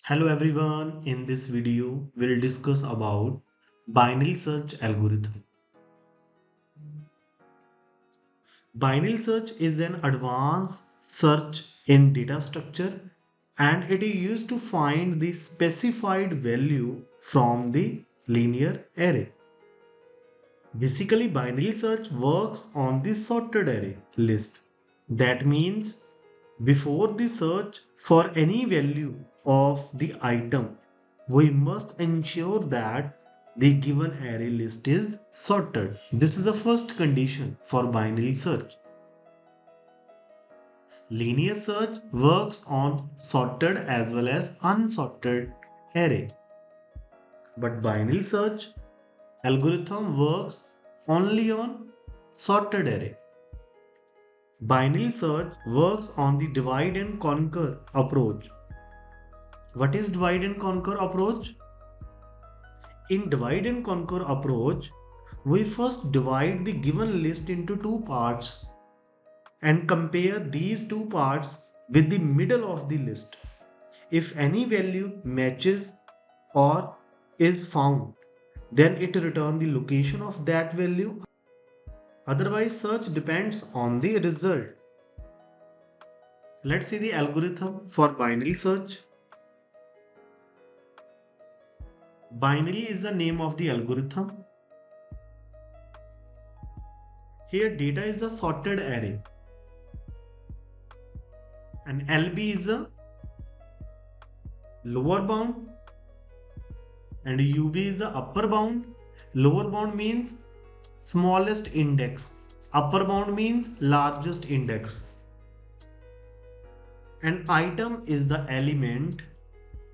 Hello everyone, in this video we'll discuss about binary search algorithm. Binary search is an advanced search in data structure and it is used to find the specified value from the linear array. Basically, binary search works on the sorted array list. That means before the search for any value of the item, we must ensure that the given array list is sorted. This is the first condition for binary search. Linear search works on sorted as well as unsorted array. But binary search algorithm works only on sorted array. Binary search works on the divide and conquer approach. What is divide and conquer approach? In divide and conquer approach, we first divide the given list into two parts and compare these two parts with the middle of the list. If any value matches or is found, then it returns the location of that value. Otherwise, search depends on the result. Let's see the algorithm for binary search. Binary is the name of the algorithm. Here data is a sorted array and LB is a lower bound and UB is the upper bound. Lower bound means smallest index. Upper bound means largest index. An item is the element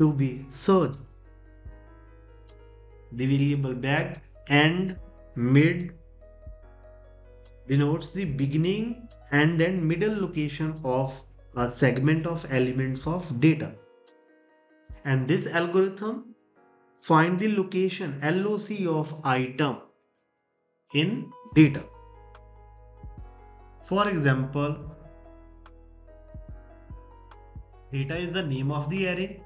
to be searched. The variable back, end, mid denotes the beginning and then middle location of a segment of elements of data. And this algorithm find the location LOC of item in data. For example, data is the name of the array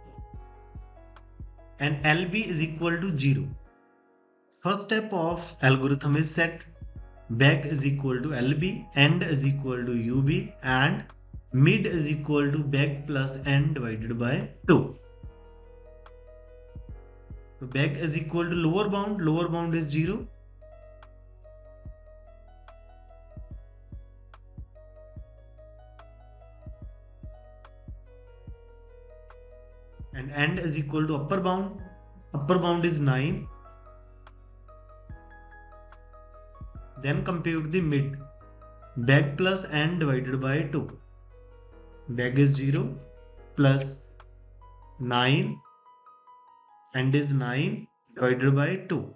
and LB is equal to 0. First step of algorithm is set back is equal to LB, end is equal to UB and mid is equal to back plus end divided by 2. So back is equal to lower bound is 0. And end is equal to upper bound is 9. Then compute the mid, back plus end divided by 2. Back is 0 plus 9, end is 9 divided by 2.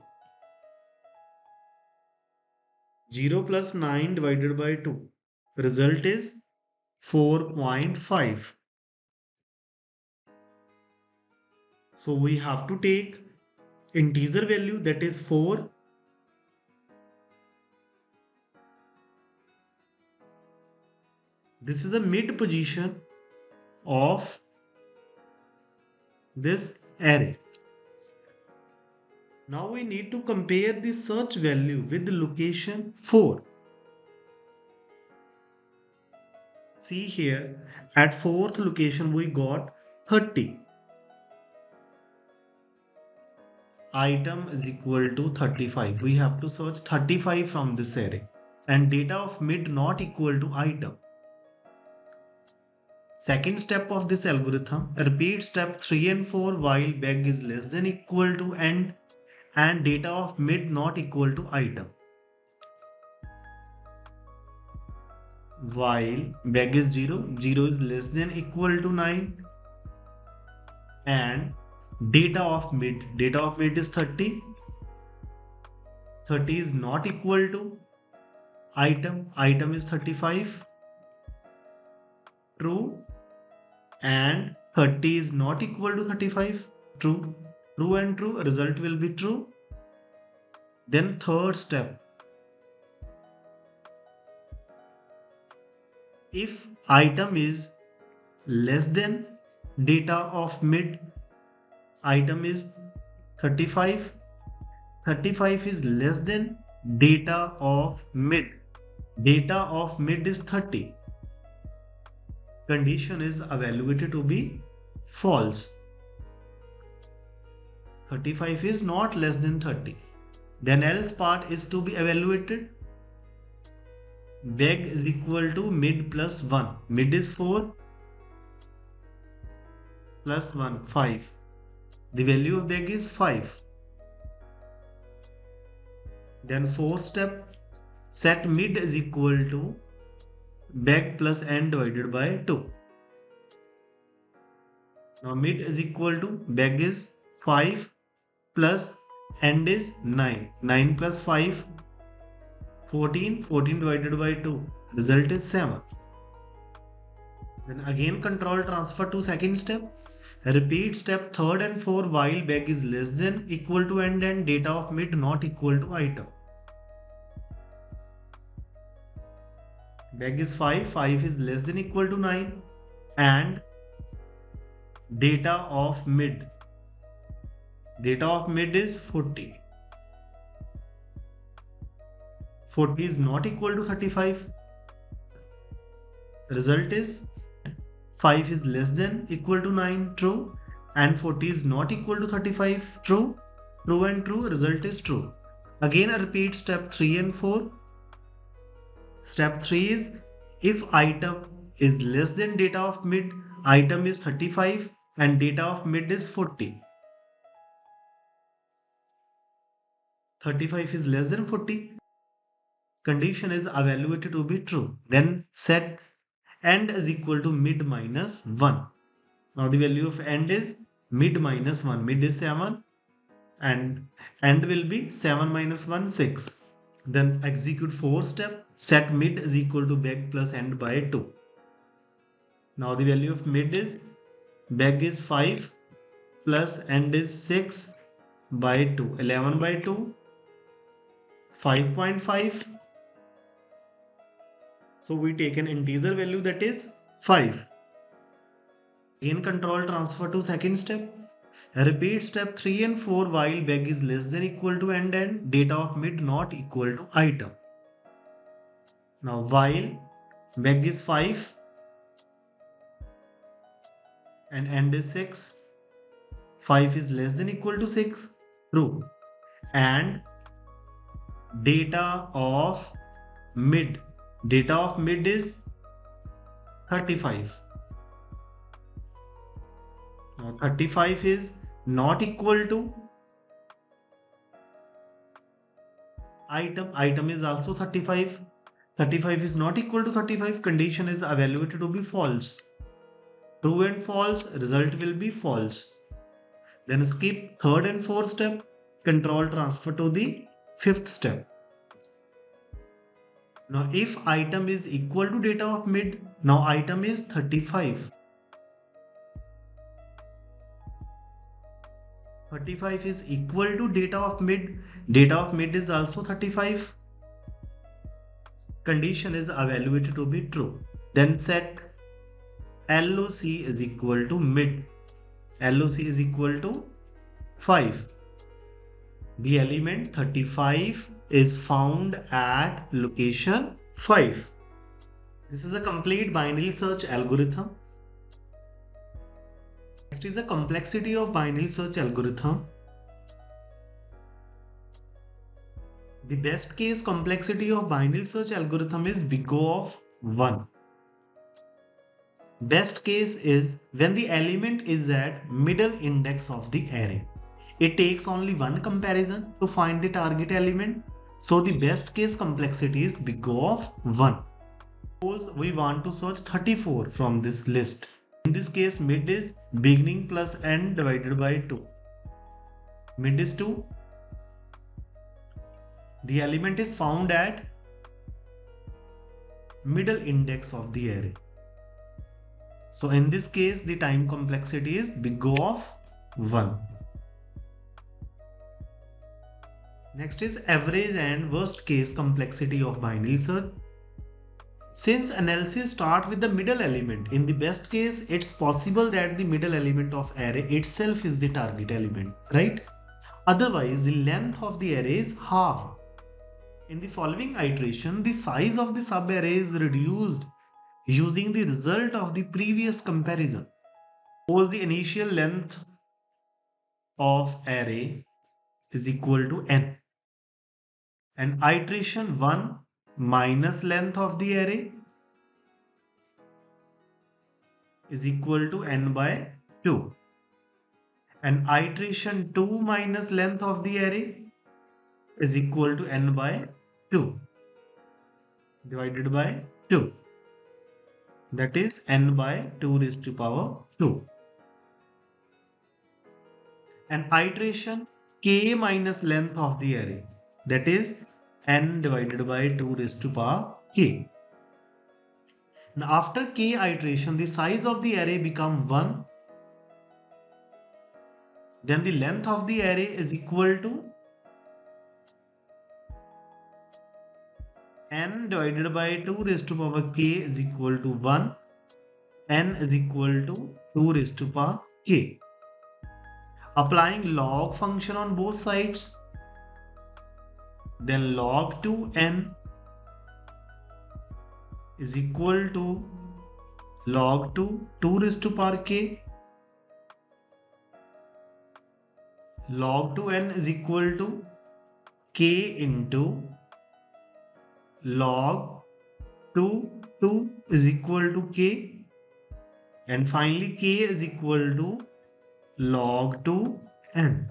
0 plus 9 divided by 2. Result is 4.5. So we have to take integer value, that is 4. This is the mid position of this array. Now we need to compare the search value with the location 4. See here, at 4th location we got 30. Item is equal to 35. We have to search 35 from this array. And data of mid not equal to item. Second step of this algorithm, repeat step 3 and 4 while back is less than equal to end and data of mid not equal to item. While back is 0, 0 is less than equal to 9 and data of mid is 30. 30 is not equal to item is 35. True. And 30 is not equal to 35. True. True and true, result will be true. Then third step. If item is less than data of mid, item is 35. 35 is less than data of mid. Data of mid is 30. Condition is evaluated to be false. 35 is not less than 30. Then else part is to be evaluated. Beg is equal to mid plus 1. Mid is 4 plus 1, 5. The value of beg is 5. Then fourth step, set mid is equal to beg plus n divided by 2. Now mid is equal to beg is 5 plus end is 9. 9 plus 5, 14. 14 divided by 2. Result is 7. Then again control transfer to second step. Repeat step 3rd and 4 while beg is less than equal to end and data of mid not equal to item. Beg is 5. 5 is less than equal to 9 and data of mid. Data of mid is 40. 40 is not equal to 35. Result is 5 is less than equal to 9, true, and 40 is not equal to 35, true. True and true, result is true. Again I repeat step 3 and 4. Step 3 is if item is less than data of mid, item is 35 and data of mid is 40. 35 is less than 40. Condition is evaluated to be true. Then set end is equal to mid minus 1. Now the value of end is mid minus 1. Mid is 7 and end will be 7 minus 1, 6. Then execute 4th step. Set mid is equal to beg plus end by 2. Now the value of mid is beg is 5 plus end is 6 by 2. 11 by 2, 5.5. So we take an integer value that is 5. Again control transfer to second step. Repeat step 3 and 4 while beg is less than equal to end and data of mid not equal to item. Now while beg is 5 and end is 6, 5 is less than equal to 6, true, and data of mid is 35. Now 35 is not equal to item. Item is also 35. 35 is not equal to 35. Condition is evaluated to be false. True and false, result will be false. Then skip 3rd and 4th step. Control transfer to the 5th step. Now if item is equal to data of mid, now item is 35. 35 is equal to data of mid. Data of mid is also 35. Condition is evaluated to be true. Then set LOC is equal to mid. LOC is equal to 5. The element 35 is found at location 5. This is a complete binary search algorithm. Next is the complexity of binary search algorithm. The best case complexity of binary search algorithm is big O of 1. Best case is when the element is at middle index of the array. It takes only one comparison to find the target element. So the best case complexity is big O of 1. Suppose we want to search 34 from this list. In this case, mid is beginning plus end divided by 2. Mid is 2. The element is found at middle index of the array. So in this case, the time complexity is big O of 1. Next is average and worst case complexity of binary search. Since analysis start with the middle element, in the best case, it's possible that the middle element of array itself is the target element, right? Otherwise, the length of the array is half. In the following iteration, the size of the subarray is reduced using the result of the previous comparison. Suppose the initial length of array is equal to n, and iteration 1 minus length of the array is equal to n by 2, and iteration 2 minus length of the array is equal to n by 2 divided by 2, that is n by 2 raised to power 2, and iteration k minus length of the array, that is n divided by 2 raised to power k. Now after k iteration, the size of the array become 1, then the length of the array is equal to n divided by 2 raised to power k is equal to 1, n is equal to 2 raised to power k. Applying log function on both sides, then log 2n is equal to log 2 raised to power k. Log 2n is equal to k into log 2 is equal to k, and finally k is equal to log 2n.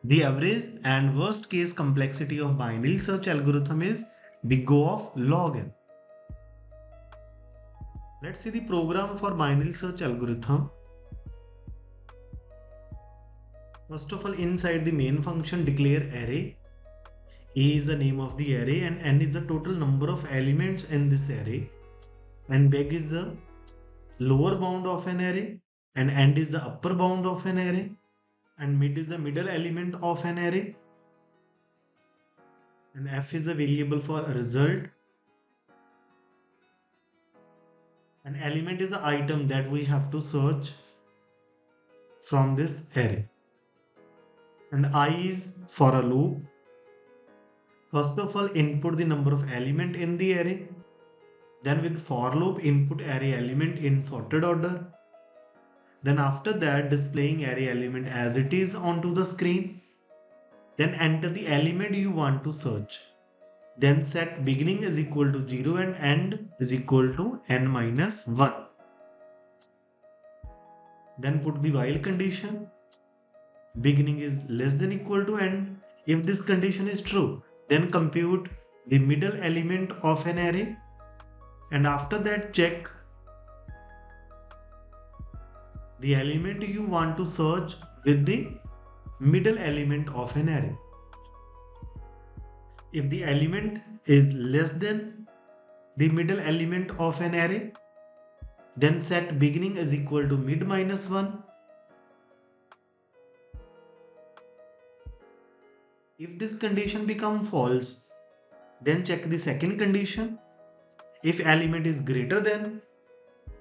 The average and worst case complexity of binary search algorithm is big O of log n. Let's see the program for binary search algorithm. First of all, inside the main function, declare array. A is the name of the array and n is the total number of elements in this array, and beg is the lower bound of an array, and end is the upper bound of an array, and mid is the middle element of an array, and f is a variable for a result, and element is the item that we have to search from this array, and I is for a loop. First of all, input the number of element in the array, then with for loop input array element in sorted order, then after that displaying array element as it is onto the screen, then enter the element you want to search, then set beginning is equal to 0 and end is equal to n minus 1, then put the while condition, beginning is less than equal to end. If this condition is true, then compute the middle element of an array, and after that check the element you want to search with the middle element of an array. If the element is less than the middle element of an array, then set beginning is equal to mid minus 1. If this condition becomes false, then check the second condition. If element is greater than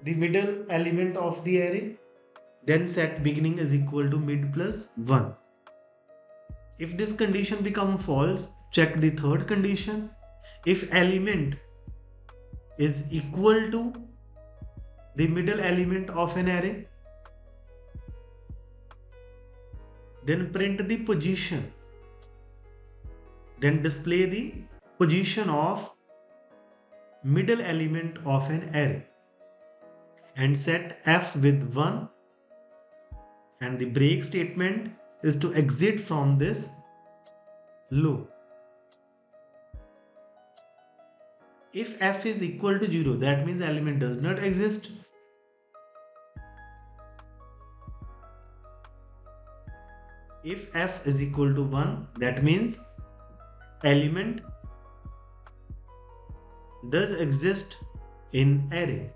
the middle element of the array, then set beginning is equal to mid plus 1. If this condition becomes false, check the third condition. If element is equal to the middle element of an array, then print the position. Then display the position of middle element of an array, and set f with 1, and the break statement is to exit from this loop. If f is equal to 0, that means element does not exist. If f is equal to 1, that means element does exist in array.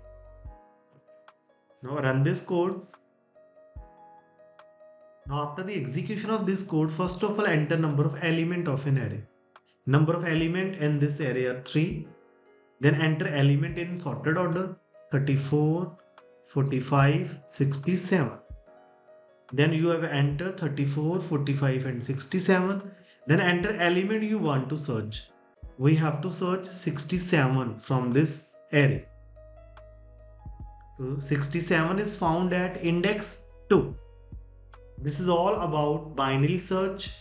Now run this code. Now after the execution of this code, first of all enter number of element of an array. Number of element in this array are 3. Then enter element in sorted order 34, 45, 67. Then you have entered 34, 45 and 67. Then enter element you want to search. We have to search 67 from this array. So 67 is found at index 2. This is all about binary search.